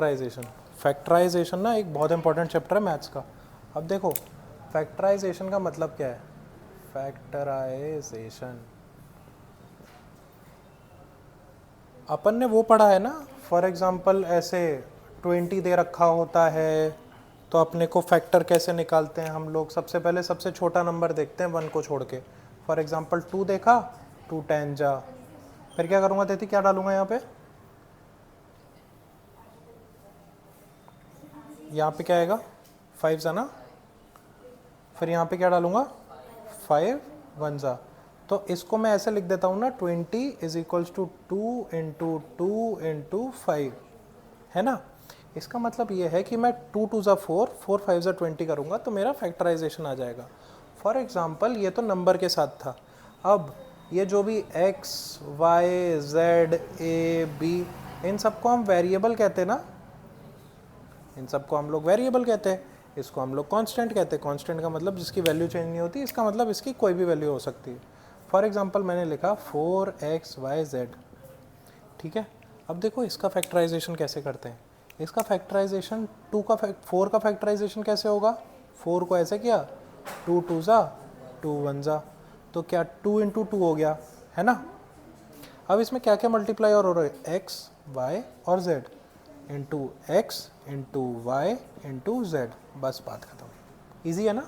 Factorisation. Factorisation ना एक बहुत इंपॉर्टेंट चैप्टर है मैथ्स का। अब देखो फैक्टराइजेशन का मतलब क्या है। फैक्टराइजेशन अपन ने वो पढ़ा है ना, फॉर एग्जांपल ऐसे 20 दे रखा होता है तो अपने को फैक्टर कैसे निकालते हैं हम लोग। सबसे पहले सबसे छोटा नंबर देखते हैं 1 को छोड़ के। फॉर एग्जांपल 2 देखा, 2 10 जा, फिर क्या करूँगा तेती, क्या डालूंगा यहाँ पे, यहाँ पे क्या आएगा 5 जा ना, फिर यहाँ पे क्या डालूंगा 5 1 जा। तो इसको मैं ऐसे लिख देता हूँ ना, 20 is equals to 2 into 2 into 5, है ना। इसका मतलब ये है कि मैं 2 2 जा 4, 4 5 जा 20 करूँगा तो मेरा फैक्टराइजेशन आ जाएगा। फॉर एग्जांपल ये तो नंबर के साथ था। अब ये जो भी x y z a b, इन सबको हम वेरिएबल कहते हैं ना, इन सबको हम लोग वेरिएबल कहते हैं। इसको हम लोग कांस्टेंट कहते हैं। कांस्टेंट का मतलब जिसकी वैल्यू चेंज नहीं होती, इसका मतलब इसकी कोई भी वैल्यू हो सकती है। फॉर एग्जांपल मैंने लिखा 4xyz, ठीक है। अब देखो इसका फैक्टराइजेशन कैसे करते हैं। इसका फैक्टराइजेशन 4 का फैक्टराइजेशन कैसे होगा, 4 को ऐसे किया 2 2 जा 2 1 जा, तो क्या 2 इंटू 2 हो गया, है ना। अब इसमें क्या क्या मल्टीप्लाई और हो रहा है, x y और z into X into Y into Z, बस बात खत्म। इजी है ना।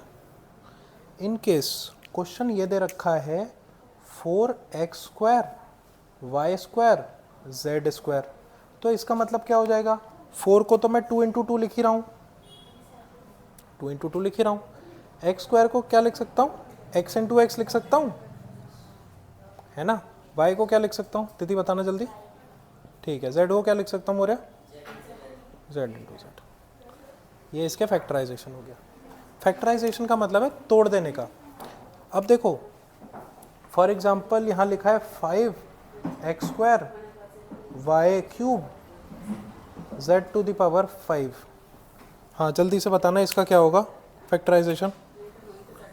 इन केस क्वेश्चन ये दे रखा है 4x square Y square Z square, तो इसका मतलब क्या हो जाएगा, 4 को तो मैं 2 इंटू 2 लिख ही रहा हूँ, 2 इंटू 2 लिख ही रहा हूँ। एक्स स्क्वायर को क्या लिख सकता हूँ, x इंटू एक्स लिख सकता हूँ, है ना। y को क्या लिख सकता हूँ तिथि बताना जल्दी, ठीक है। z को क्या लिख सकता हूँ मोरे, z इंटू जेड। ये इसके फैक्टराइजेशन हो गया। फैक्टराइजेशन का मतलब है तोड़ देने का। अब देखो फॉर एग्जांपल यहाँ लिखा है 5x square Y cube z to the power 5। हाँ जल्दी से बताना इसका क्या होगा फैक्टराइजेशन।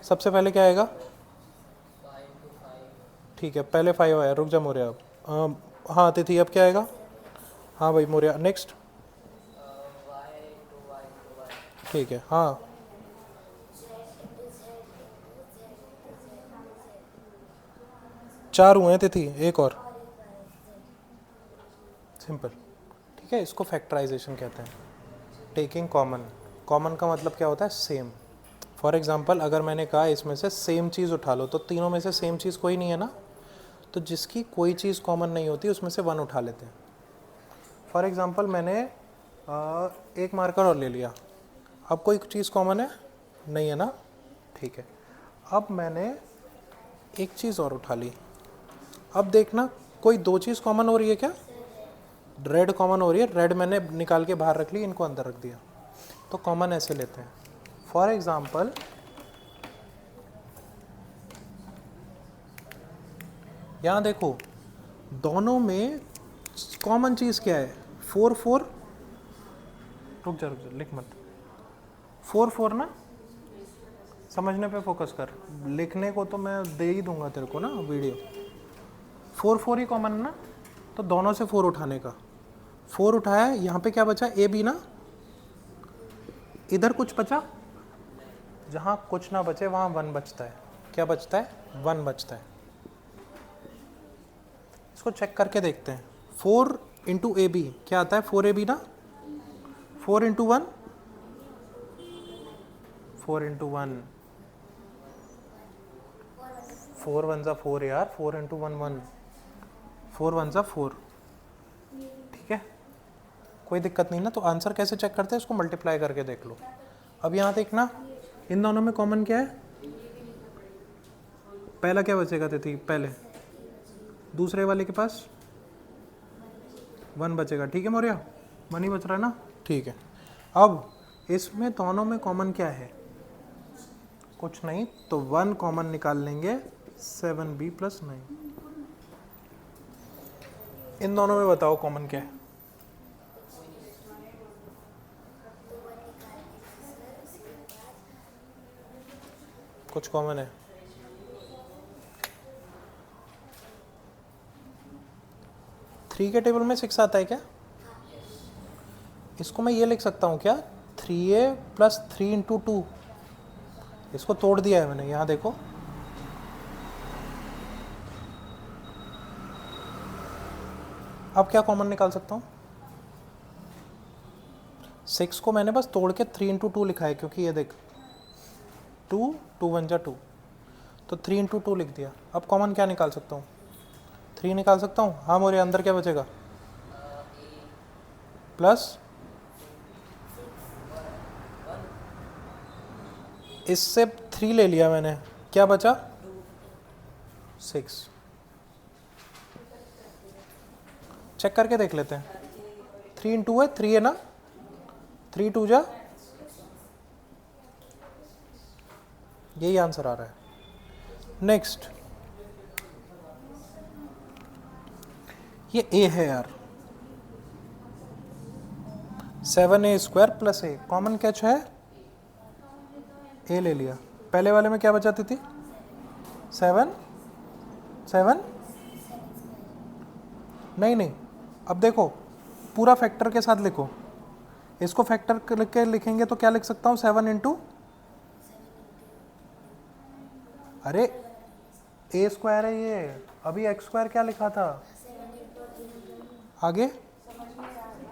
सबसे पहले क्या आएगा, ठीक है पहले 5 आया, रुक जा मोरिया अब। हाँ तिथि अब क्या आएगा, हाँ भाई मोरिया नेक्स्ट, ठीक है। हाँ चार हुए हैं तिथि, एक और, सिंपल, ठीक है। इसको फैक्टराइजेशन कहते हैं, टेकिंग कॉमन। कॉमन का मतलब क्या होता है, सेम। फॉर एग्जांपल अगर मैंने कहा इसमें से सेम चीज़ उठा लो, तो तीनों में से सेम चीज़ कोई नहीं है ना, तो जिसकी कोई चीज़ कॉमन नहीं होती उसमें से 1 उठा लेते हैं। फॉर एग्जांपल मैंने एक मार्कर और ले लिया, अब कोई चीज़ कॉमन है नहीं है ना, ठीक है। अब मैंने एक चीज़ और उठा ली, अब देखना कोई 2 चीज़ कॉमन हो रही है क्या, रेड कॉमन हो रही है, रेड मैंने निकाल के बाहर रख ली, इनको अंदर रख दिया, तो कॉमन ऐसे लेते हैं। फॉर एग्जांपल यहाँ देखो दोनों में कॉमन चीज़ क्या है, 4 4, रुक जा लिख मत, 4 4 ना, समझने पे फोकस कर, लिखने को तो मैं दे ही दूंगा तेरे को ना वीडियो। 4 4 ही कॉमन है ना, तो दोनों से 4 उठाने का, 4 उठाया, यहाँ पे क्या बचा ए बी ना, इधर कुछ बचा, जहाँ कुछ ना बचे वहाँ 1 बचता है। क्या बचता है, 1 बचता है। इसको चेक करके देखते हैं। 4 इंटू ए बी क्या आता है, 4 ए बी ना, 4 इंटू 1, 4 इंटू 1, 4 1 जा 4 यार, 4 इंटू 1 1, 4 1 जा 4, ठीक है। कोई दिक्कत नहीं ना। तो आंसर कैसे चेक करते हैं, इसको मल्टीप्लाई करके देख लो। अब यहाँ देखना इन दोनों में कॉमन क्या है, पहला क्या बचेगा तिथि, पहले दूसरे वाले के पास 1 बचेगा, ठीक है मोरिया, 1 ही बच रहा है ना, ठीक है। अब इसमें दोनों में कॉमन क्या है, कुछ नहीं, तो 1 कॉमन निकाल लेंगे, 7b + 9। इन दोनों में बताओ कॉमन क्या है, कुछ कॉमन है, थ्री के टेबल में 6 आता है क्या, इसको मैं ये लिख सकता हूँ क्या, 3a प्लस 3 × 2। इसको तोड़ दिया है मैंने, यहाँ देखो। अब क्या कॉमन निकाल सकता हूँ? 6 को मैंने बस तोड़ के 3 × 2 लिखा है, क्योंकि ये देख 2 2 1 जा 2, तो 3 × 2 लिख दिया। अब कॉमन क्या निकाल सकता हूँ? 3 निकाल सकता हूँ। हाँ मोरे, अंदर क्या बचेगा? प्लस इससे 3 ले लिया मैंने, क्या बचा? 6। चेक करके देख लेते हैं। 3 × 2 है, 3 है ना, 3 2 जा, यही आंसर आ रहा है। नेक्स्ट, ये a है यार, 7a² + a, कॉमन कैच है, a ले लिया। पहले वाले में क्या बचाती थी? 7 7, नहीं, अब देखो पूरा फैक्टर के साथ लिखो। इसको फैक्टर करके लिखेंगे तो क्या लिख सकता हूँ? 7 × अरे a² है ये, अभी x² क्या लिखा था आगे?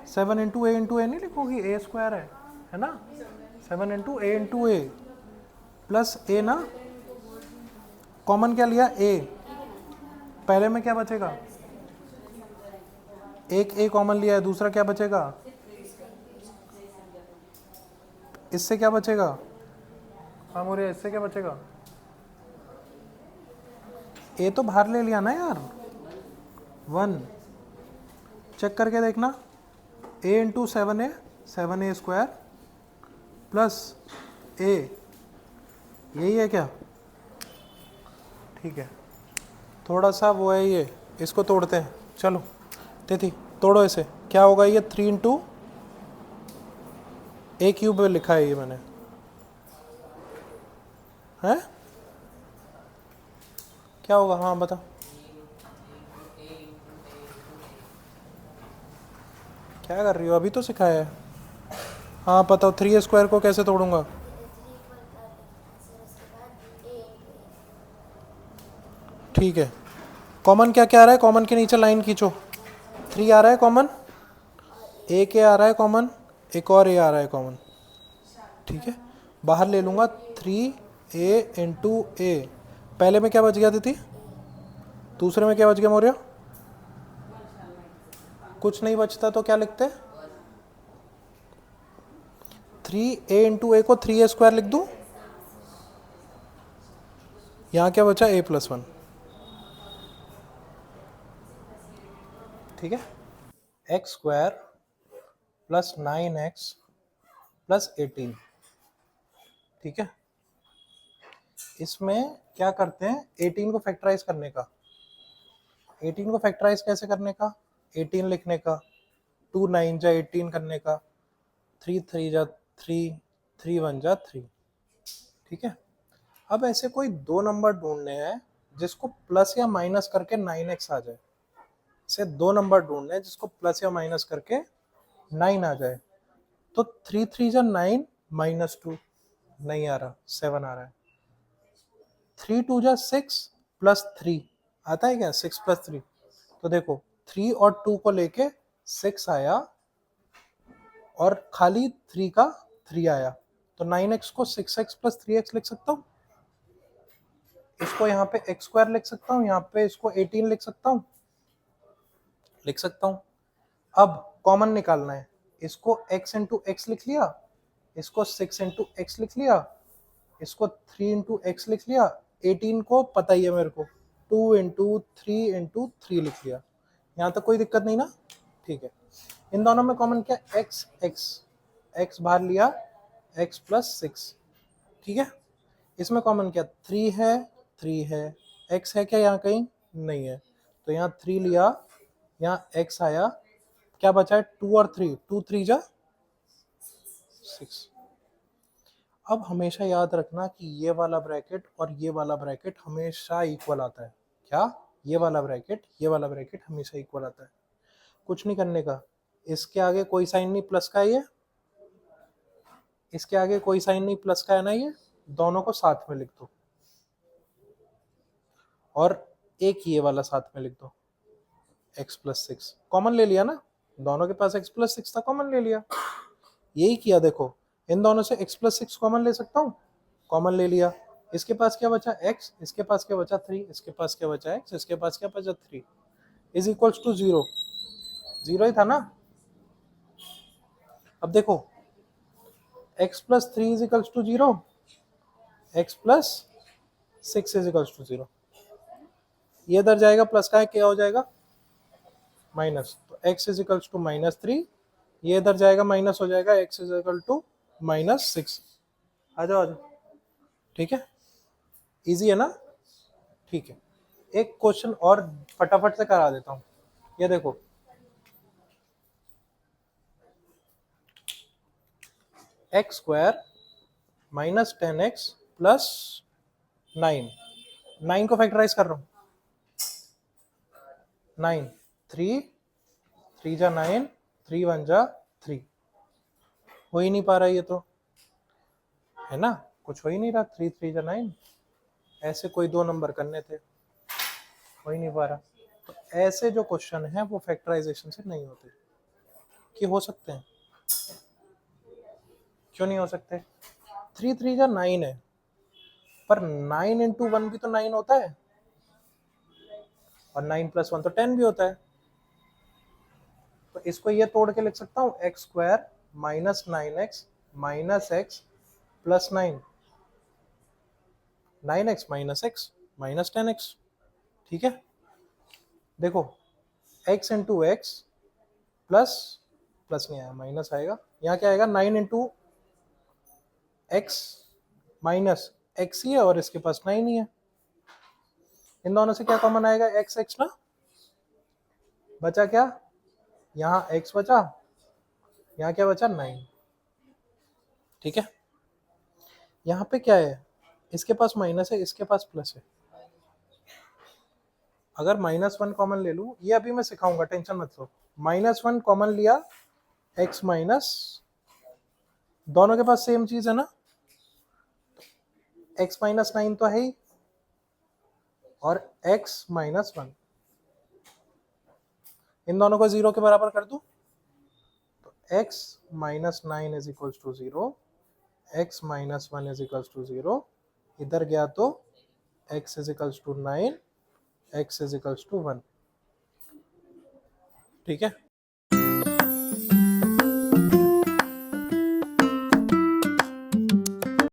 7 × a नहीं लिखोगी, a² है ना, 7 × a प्लस a ना, कॉमन क्या लिया? a। पहले में क्या बचेगा? एक a कॉमन लिया है, दूसरा क्या बचेगा? इससे क्या बचेगा? हाँ मोरे, इससे क्या बचेगा? a तो बाहर ले लिया ना यार, 1। चेक करके देखना, a × 7a, 7a² plus a, यही है क्या? ठीक है, थोड़ा सा वो है ये, इसको तोड़ते हैं। चलो तिथि तोड़ो इसे, क्या होगा ये? 3 × a³ लिखा है ये मैंने, है क्या होगा? हाँ बता। क्या कर रही हो? अभी तो सिखाया है। हाँ बताओ, 3a² को कैसे तोड़ूंगा? ठीक है, कॉमन क्या क्या आ रहा है? कॉमन के नीचे लाइन खींचो। 3 आ रहा है कॉमन, एक a आ रहा है कॉमन, एक और a आ रहा है कॉमन। ठीक है, बाहर ले लूँगा 3a × a। पहले में क्या बच गया थी? दूसरे में क्या बच गया मौर्य? कुछ नहीं बचता तो क्या लिखते? 3a × a को 3a² लिख दूँ। यहाँ क्या बचा? a + 1। ठीक है, x² + 9x + 18। ठीक है, इसमें क्या करते हैं? 18 को फैक्टराइज करने का। 18 को फैक्टराइज कैसे करने का? 18 लिखने का, 2 9 जा 18 करने का, 3 3 जा 3, 3 1 जा 3। ठीक है, अब ऐसे कोई दो नंबर ढूंढने हैं जिसको प्लस या माइनस करके 9x आ जाए। ऐसे दो नंबर ढूंढने हैं जिसको प्लस या माइनस करके 9 आ जाए। तो 3 3 जा 9 -2, नहीं आ रहा, 7 आ रहा है। 3 2 जा 6 + 3 आता है क्या? 6 + 3, तो देखो 3 और 2 को लेके 6 आया और खाली 3 का 3 आया, तो 9x को 6x + 3x लिख सकता हूँ। इसको यहाँ पे x² लिख सकता हूँ, यहाँ पे इसको 18 लिख सकता हूँ, लिख सकता हूँ। अब कॉमन निकालना है, इसको x × x लिख लिया, इसको 6 × x लिख लिया, इसको 3 × x लिख लिया, 18 को पता ही है मेरे को, 2 × 3 × 3 लिख लिया। यहाँ तक कोई दिक्कत नहीं ना? ठीक है, इन दोनों में कॉमन क्या? x x, x बाहर लिया, x + 6। ठीक है, इसमें कॉमन क्या? 3 है, 3 है, x है क्या यहाँ कहीं? नहीं है, तो यहाँ 3 लिया, यहाँ x आया, क्या बचा है? 2 और 3, 2 3 जा 6। अब हमेशा याद रखना कि ये वाला ब्रैकेट और ये वाला ब्रैकेट हमेशा इक्वल आता है। क्या? ये वाला ब्रैकेट हमेशा इक्वल आता है। कुछ नहीं करने का, इसके आगे कोई साइन नहीं प्लस का है, ये इसके आगे कोई साइन नहीं प्लस का है ना, ये दोनों को साथ में लिख दो और एक ये वाला साथ में लिख दो, x प्लस 6 कॉमन ले लिया ना, दोनों के पास x प्लस 6 था, कॉमन ले लिया। यही किया, देखो इन दोनों से x प्लस 6 कॉमन ले सकता हूँ, कॉमन ले लिया। इसके पास क्या बचा x, इसके पास क्या बचा 3, इसके पास क्या बचा x, इसके पास क्या बचा 3, इज इक्वल्स टू 0, 0 ही था ना। अब देखो x plus 3 is equals to 0, x plus 6 is equals to 0, ये इधर जाएगा प्लस का है, क्या हो जाएगा माइनस, तो x इज इक्वल्स टू -3, ये इधर जाएगा माइनस हो जाएगा, x इज इक्वल टू -6। आ जाओ आ जाओ, ठीक है, इजी है ना, ठीक है। एक क्वेश्चन और फटाफट से करा देता हूं, ये देखो x square minus 10x plus 9, 9 को फैक्टराइज कर रहा हूं, 9 3 3 जा 9, 3 1 जा 3, हो ही नहीं पा रहा ये तो, है ना, कुछ हो ही नहीं रहा, 3 3 जा 9, ऐसे कोई दो नंबर करने थे, हो ही नहीं पा रहा। तो ऐसे जो क्वेश्चन है वो फैक्टराइजेशन से नहीं होते, कि हो सकते हैं, क्यों नहीं हो सकते, 3 3 जा 9 है, पर 9 इंटू 1 भी तो 9 होता है, और 9 प्लस 1 तो 10 भी होता है, तो इसको ये तोड़ के लिख सकता हूँ x square minus 9x minus x plus 9, 9x minus x minus 10x, ठीक है। देखो x into x plus, plus नहीं आया माइनस आएगा, यहाँ क्या आएगा 9 इंटू एक्स माइनस एक्स ही है और इसके पास 9 ही है, इन दोनों से क्या कॉमन आएगा x x ना, बचा क्या, यहाँ x बचा, यहाँ क्या बचा 9, ठीक है। यहाँ पे क्या है, इसके पास माइनस है, इसके पास प्लस है, अगर -1 कॉमन ले लूं, ये अभी मैं सिखाऊंगा, टेंशन मत लो, -1 कॉमन लिया, x माइनस, दोनों के पास सेम चीज है ना, x माइनस 9 तो है ही, और x माइनस 1, इन दोनों को 0 के बराबर कर दूं, तो x minus 9 is equals to 0, x minus 1 is equals to 0, इधर गया तो x is equals to 9, x is equals to 1, ठीक है।